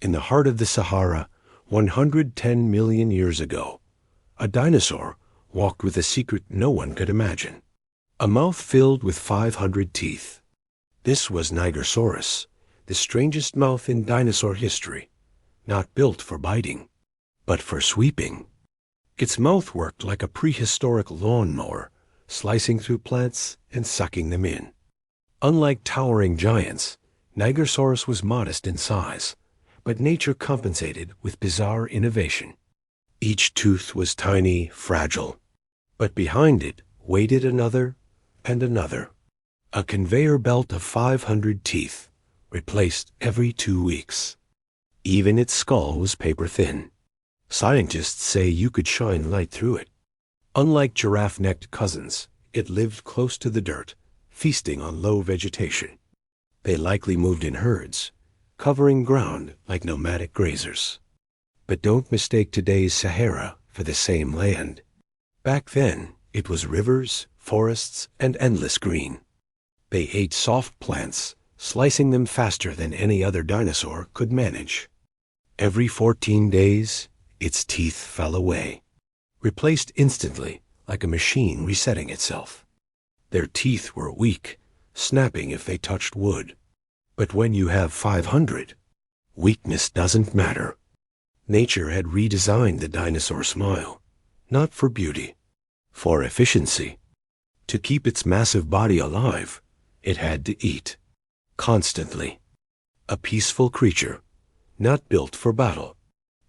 In the heart of the Sahara, 110 million years ago, a dinosaur walked with a secret no one could imagine. A mouth filled with 500 teeth. This was Nigersaurus, the strangest mouth in dinosaur history, not built for biting, but for sweeping. Its mouth worked like a prehistoric lawnmower, slicing through plants and sucking them in. Unlike towering giants, Nigersaurus was modest in size, but nature compensated with bizarre innovation. Each tooth was tiny, fragile, but behind it waited another and another. A conveyor belt of 500 teeth, replaced every 2 weeks. Even its skull was paper-thin. Scientists say you could shine light through it. Unlike giraffe-necked cousins, it lived close to the dirt, feasting on low vegetation. They likely moved in herds, covering ground like nomadic grazers. But don't mistake today's Sahara for the same land. Back then, it was rivers, forests, and endless green. They ate soft plants, slicing them faster than any other dinosaur could manage. Every 14 days, its teeth fell away, replaced instantly like a machine resetting itself. Their teeth were weak, snapping if they touched wood. But when you have 500, weakness doesn't matter. Nature had redesigned the dinosaur smile, not for beauty, for efficiency. To keep its massive body alive, it had to eat, constantly. A peaceful creature, not built for battle,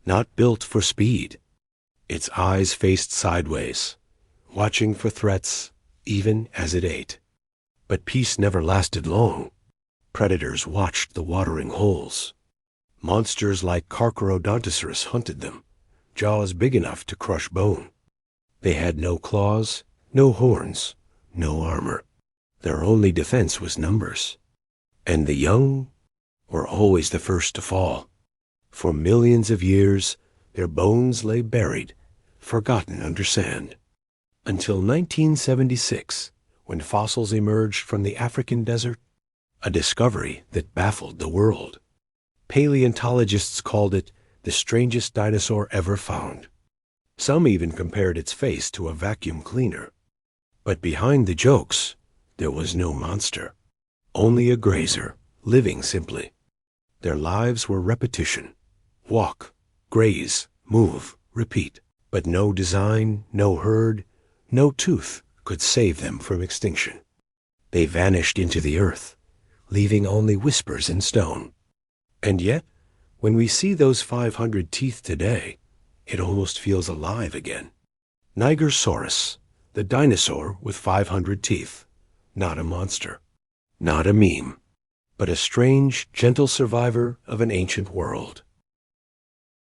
not built for speed. Its eyes faced sideways, watching for threats even as it ate. But peace never lasted long. Predators watched the watering holes. Monsters like Carcharodontosaurus hunted them, jaws big enough to crush bone. They had no claws, no horns, no armor. Their only defense was numbers. And the young were always the first to fall. For millions of years, their bones lay buried, forgotten under sand. Until 1976, when fossils emerged from the African desert, a discovery that baffled the world. Paleontologists called it the strangest dinosaur ever found. Some even compared its face to a vacuum cleaner. But behind the jokes, there was no monster, only a grazer, living simply. Their lives were repetition. Walk, graze, move, repeat. But no design, no herd, no tooth could save them from extinction. They vanished into the earth, leaving only whispers in stone. And yet, when we see those 500 teeth today, it almost feels alive again. Nigersaurus, the dinosaur with 500 teeth. Not a monster, not a meme, but a strange, gentle survivor of an ancient world.